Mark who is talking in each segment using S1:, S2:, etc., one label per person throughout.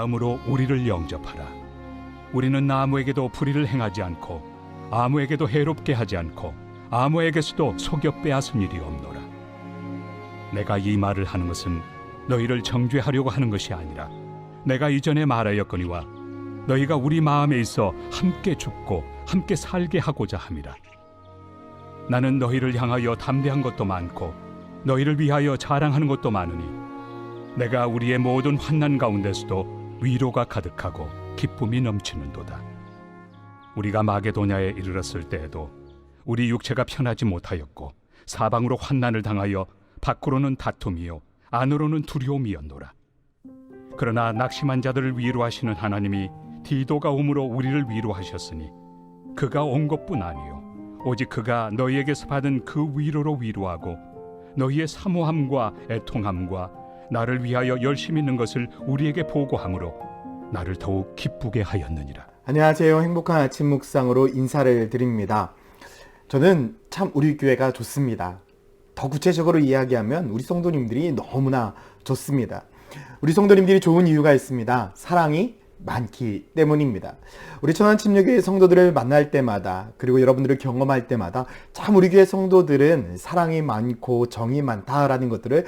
S1: 마음으로 우리를 영접하라. 우리는 아무에게도 불의를 행하지 않고 아무에게도 해롭게 하지 않고 아무에게서도 속여 빼앗은 일이 없노라. 내가 이 말을 하는 것은 너희를 정죄하려고 하는 것이 아니라 내가 이전에 말하였거니와 너희가 우리 마음에 있어 함께 죽고 함께 살게 하고자 함이라. 나는 너희를 향하여 담대한 것도 많고 너희를 위하여 자랑하는 것도 많으니 내가 우리의 모든 환난 가운데서도 위로가 가득하고 기쁨이 넘치는도다. 우리가 마게도냐에 이르렀을 때에도 우리 육체가 편하지 못하였고 사방으로 환난을 당하여 밖으로는 다툼이요 안으로는 두려움이었노라. 그러나 낙심한 자들을 위로하시는 하나님이 디도가 옴으로 우리를 위로하셨으니 그가 온 것뿐 아니요 오직 그가 너희에게서 받은 그 위로로 위로하고 너희의 사모함과 애통함과 나를 위하여 열심히 있는 것을 우리에게 보고함으로 나를 더욱 기쁘게 하였느니라.
S2: 안녕하세요. 행복한 아침 묵상으로 인사를 드립니다. 저는 참 우리 교회가 좋습니다. 더 구체적으로 이야기하면 우리 성도님들이 너무나 좋습니다. 우리 성도님들이 좋은 이유가 있습니다. 사랑이 많기 때문입니다. 우리 천안침례교회 성도들을 만날 때마다 그리고 여러분들을 경험할 때마다 참 우리 교회 성도들은 사랑이 많고 정이 많다라는 것들을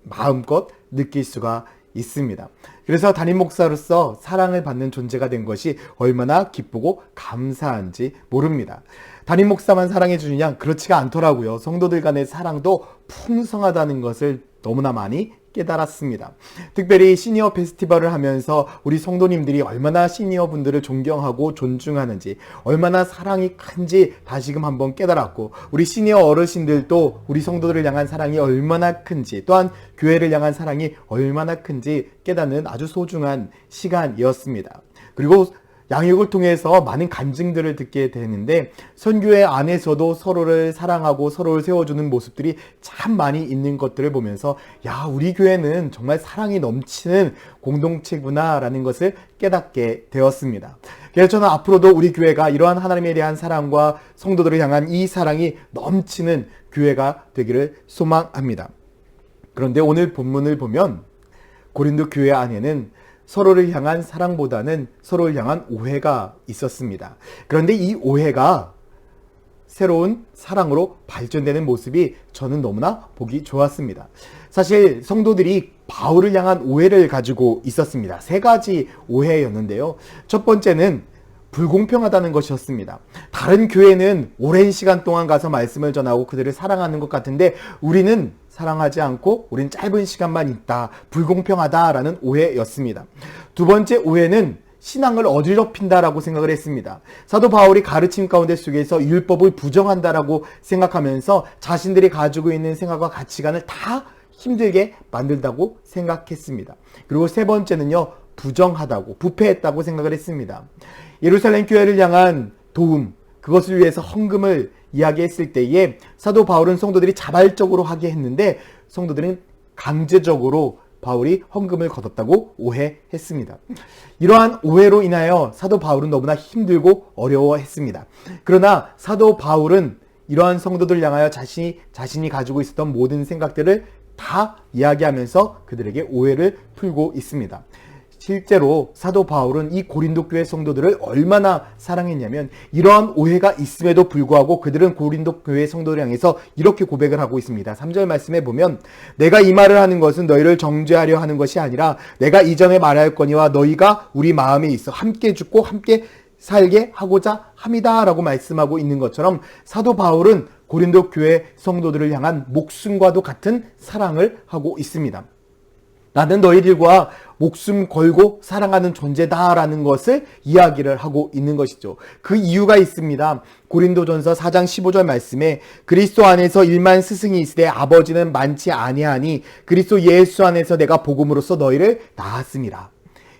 S2: 마음껏 느낄 수가 있습니다. 그래서 담임 목사로서 사랑을 받는 존재가 된 것이 얼마나 기쁘고 감사한지 모릅니다. 담임 목사만 사랑해 주느냐? 그렇지가 않더라고요. 성도들 간의 사랑도 풍성하다는 것을 너무나 많이 깨달았습니다. 특별히 시니어 페스티벌을 하면서 우리 성도님들이 얼마나 시니어 분들을 존경하고 존중하는지, 얼마나 사랑이 큰지 다시금 한번 깨달았고, 우리 시니어 어르신들도 우리 성도들을 향한 사랑이 얼마나 큰지, 또한 교회를 향한 사랑이 얼마나 큰지 깨닫는 아주 소중한 시간이었습니다. 그리고 양육을 통해서 많은 간증들을 듣게 되는데 선교회 안에서도 서로를 사랑하고 서로를 세워주는 모습들이 참 많이 있는 것들을 보면서 야, 우리 교회는 정말 사랑이 넘치는 공동체구나 라는 것을 깨닫게 되었습니다. 그래서 저는 앞으로도 우리 교회가 이러한 하나님에 대한 사랑과 성도들을 향한 이 사랑이 넘치는 교회가 되기를 소망합니다. 그런데 오늘 본문을 보면 고린도 교회 안에는 서로를 향한 사랑보다는 서로를 향한 오해가 있었습니다. 그런데 이 오해가 새로운 사랑으로 발전되는 모습이 저는 너무나 보기 좋았습니다. 사실 성도들이 바울을 향한 오해를 가지고 있었습니다. 세 가지 오해였는데요. 첫 번째는 불공평하다는 것이었습니다. 다른 교회는 오랜 시간 동안 가서 말씀을 전하고 그들을 사랑하는 것 같은데 우리는 사랑하지 않고 우린 짧은 시간만 있다. 불공평하다라는 오해였습니다. 두 번째 오해는 신앙을 어지럽힌다라고 생각을 했습니다. 사도 바울이 가르침 가운데 속에서 율법을 부정한다라고 생각하면서 자신들이 가지고 있는 생각과 가치관을 다 힘들게 만든다고 생각했습니다. 그리고 세 번째는요, 부정하다고, 부패했다고 생각을 했습니다. 예루살렘 교회를 향한 도움, 그것을 위해서 헌금을 이야기했을 때에 사도 바울은 성도들이 자발적으로 하게 했는데 성도들은 강제적으로 바울이 헌금을 거뒀다고 오해했습니다. 이러한 오해로 인하여 사도 바울은 너무나 힘들고 어려워했습니다. 그러나 사도 바울은 이러한 성도들을 향하여 자신이 가지고 있었던 모든 생각들을 다 이야기하면서 그들에게 오해를 풀고 있습니다. 실제로 사도 바울은 이 고린도 교회 성도들을 얼마나 사랑했냐면 이러한 오해가 있음에도 불구하고 그들은 고린도 교회 성도를 향해서 이렇게 고백을 하고 있습니다. 3절 말씀에 보면 내가 이 말을 하는 것은 너희를 정죄하려 하는 것이 아니라 내가 이전에 말하였거니와 너희가 우리 마음에 있어 함께 죽고 함께 살게 하고자 함이다 라고 말씀하고 있는 것처럼 사도 바울은 고린도 교회 성도들을 향한 목숨과도 같은 사랑을 하고 있습니다. 나는 너희들과 목숨 걸고 사랑하는 존재다라는 것을 이야기를 하고 있는 것이죠. 그 이유가 있습니다. 고린도전서 4장 15절 말씀에 그리스도 안에서 1만 스승이 있으되 아버지는 많지 아니하니 그리스도 예수 안에서 내가 복음으로써 너희를 낳았음이라.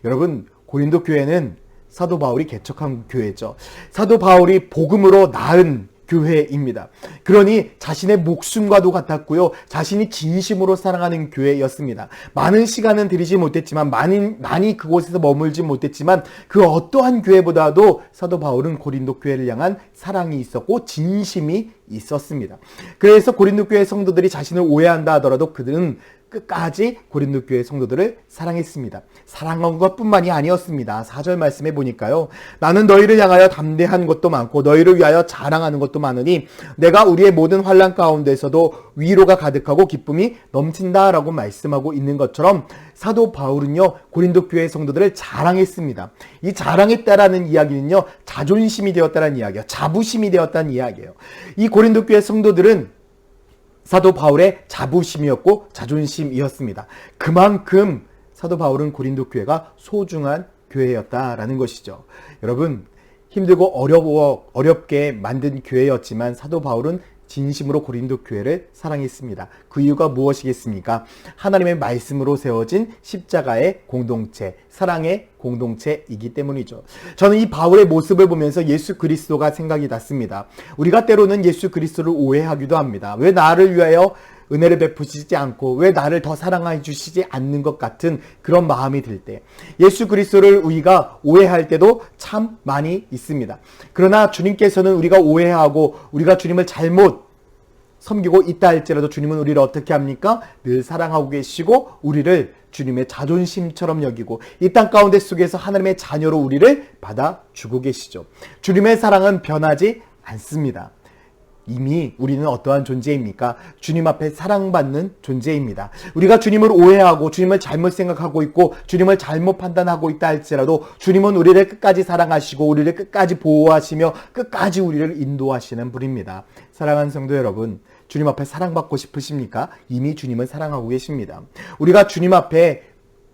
S2: 여러분, 고린도 교회는 사도 바울이 개척한 교회죠. 사도 바울이 복음으로 낳은 교회입니다. 그러니 자신의 목숨과도 같았고요. 자신이 진심으로 사랑하는 교회였습니다. 많은 시간은 들이지 못했지만 많이 그곳에서 머물지 못했지만 그 어떠한 교회보다도 사도 바울은 고린도 교회를 향한 사랑이 있었고 진심이 있었습니다. 그래서 고린도 교회 성도들이 자신을 오해한다 하더라도 그들은 끝까지 고린도 교회 성도들을 사랑했습니다. 사랑한 것뿐만이 아니었습니다. 4절 말씀해 보니까요. 나는 너희를 향하여 담대한 것도 많고 너희를 위하여 자랑하는 것도 많으니 내가 우리의 모든 환난 가운데서도 위로가 가득하고 기쁨이 넘친다라고 말씀하고 있는 것처럼 사도 바울은요, 고린도 교회 성도들을 자랑했습니다. 이 자랑했다라는 이야기는요, 자존심이 되었다라는 이야기예요. 자부심이 되었다는 이야기예요. 이 고린도 교회 성도들은 사도 바울의 자부심이었고 자존심이었습니다. 그만큼 사도 바울은 고린도 교회가 소중한 교회였다라는 것이죠. 여러분, 힘들고 어렵게 만든 교회였지만 사도 바울은 진심으로 고린도 교회를 사랑했습니다. 그 이유가 무엇이겠습니까? 하나님의 말씀으로 세워진 십자가의 공동체, 사랑의 공동체이기 때문이죠. 저는 이 바울의 모습을 보면서 예수 그리스도가 생각이 났습니다. 우리가 때로는 예수 그리스도를 오해하기도 합니다. 왜 나를 위하여 은혜를 베푸시지 않고 왜 나를 더 사랑해 주시지 않는 것 같은 그런 마음이 들 때, 예수 그리스도를 우리가 오해할 때도 참 많이 있습니다. 그러나 주님께서는 우리가 오해하고 우리가 주님을 잘못 섬기고 있다 할지라도 주님은 우리를 어떻게 합니까? 늘 사랑하고 계시고 우리를 주님의 자존심처럼 여기고 이 땅 가운데 속에서 하나님의 자녀로 우리를 받아주고 계시죠. 주님의 사랑은 변하지 않습니다. 이미 우리는 어떠한 존재입니까? 주님 앞에 사랑받는 존재입니다. 우리가 주님을 오해하고 주님을 잘못 생각하고 있고 주님을 잘못 판단하고 있다 할지라도 주님은 우리를 끝까지 사랑하시고 우리를 끝까지 보호하시며 끝까지 우리를 인도하시는 분입니다. 사랑하는 성도 여러분, 주님 앞에 사랑받고 싶으십니까? 이미 주님은 사랑하고 계십니다. 우리가 주님 앞에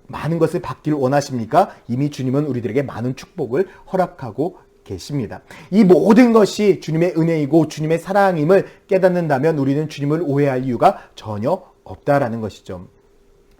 S2: 많은 것을 받기를 원하십니까? 이미 주님은 우리들에게 많은 축복을 허락하고 계십니다. 이 모든 것이 주님의 은혜이고 주님의 사랑임을 깨닫는다면 우리는 주님을 오해할 이유가 전혀 없다라는 것이죠.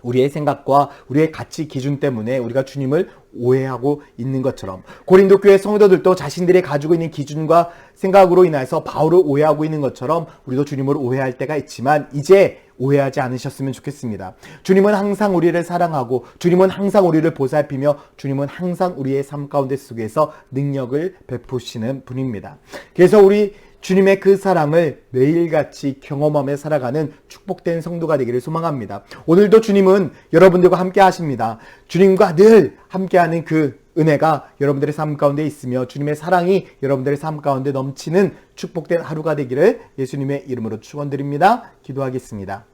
S2: 우리의 생각과 우리의 가치 기준 때문에 우리가 주님을 오해하고 있는 것처럼 고린도 교회 성도들도 자신들이 가지고 있는 기준과 생각으로 인해서 바울을 오해하고 있는 것처럼 우리도 주님을 오해할 때가 있지만 이제 오해하지 않으셨으면 좋겠습니다. 주님은 항상 우리를 사랑하고 주님은 항상 우리를 보살피며 주님은 항상 우리의 삶 가운데 속에서 능력을 베푸시는 분입니다. 그래서 우리 주님의 그 사랑을 매일같이 경험하며 살아가는 축복된 성도가 되기를 소망합니다. 오늘도 주님은 여러분들과 함께 하십니다. 주님과 늘 함께하는 그 은혜가 여러분들의 삶 가운데 있으며 주님의 사랑이 여러분들의 삶 가운데 넘치는 축복된 하루가 되기를 예수님의 이름으로 축원드립니다. 기도하겠습니다.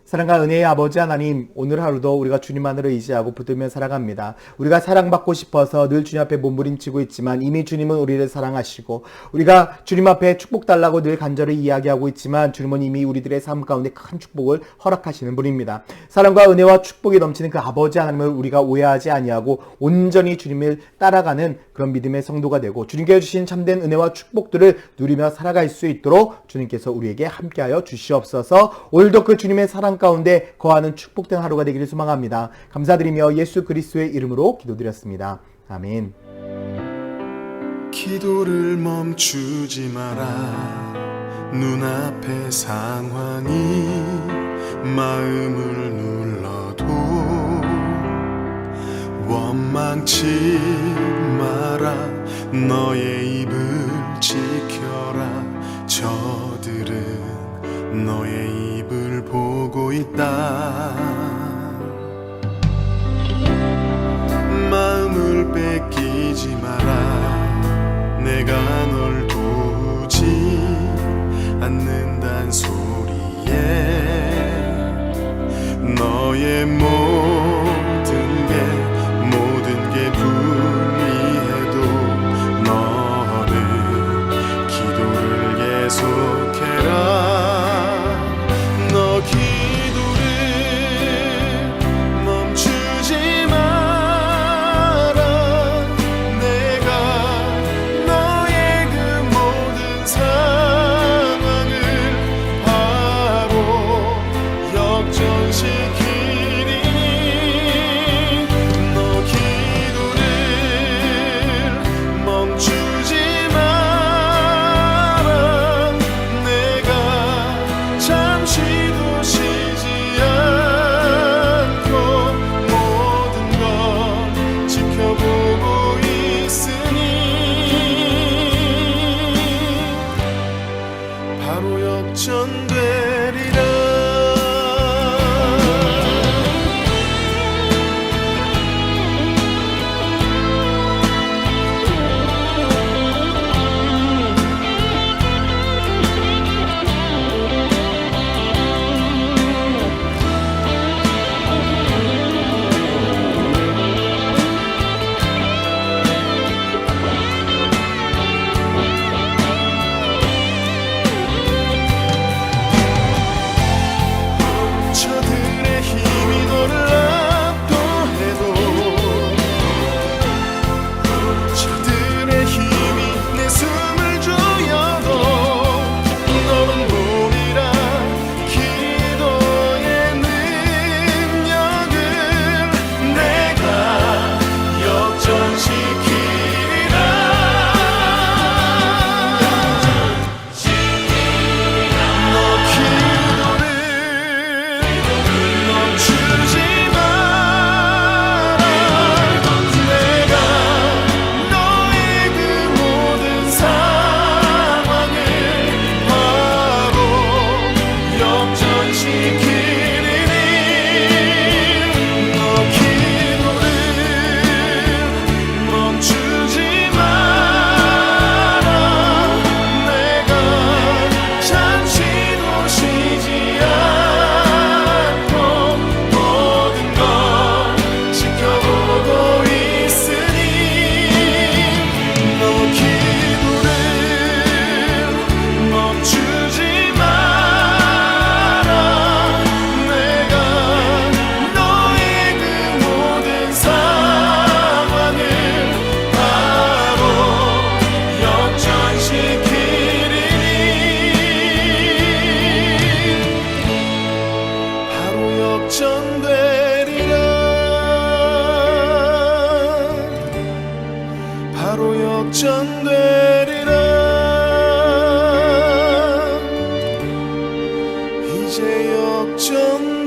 S2: 사랑과 은혜의 아버지 하나님, 오늘 하루도 우리가 주님만을 의지하고 붙들며 살아갑니다. 우리가 사랑받고 싶어서 늘 주님 앞에 몸부림치고 있지만 이미 주님은 우리를 사랑하시고 우리가 주님 앞에 축복 달라고 늘 간절히 이야기하고 있지만 주님은 이미 우리들의 삶 가운데 큰 축복을 허락하시는 분입니다. 사랑과 은혜와 축복이 넘치는 그 아버지 하나님을 우리가 오해하지 아니하고 온전히 주님을 따라가는 그런 믿음의 성도가 되고 주님께 주신 참된 은혜와 축복들을 누리며 살아갈 수 있도록 주님께서 우리에게 함께하여 주시옵소서. 오늘도 그 주님의 사랑 가운데 거하는 축복된 하루가 되기를 소망합니다. 감사드리며 예수 그리스도의 이름으로 기도드렸습니다. 아멘.
S3: 기도를 멈추지 마라. 눈앞의 상황이 마음을 눌러도 원망치 마라. 너의 입을 지켜라. 저들은 너의 입을 보고 있다. 마음을 뺏기지 마라. 내가 널 도우지 않는단 소리에 너의 모든 게 불리해도 너는 기도를 계속해라. 너 기도를 멈추지 마라. 내가 너의 그 모든 상황을 바로 역전시키리라. 역전되리라. 이제 역전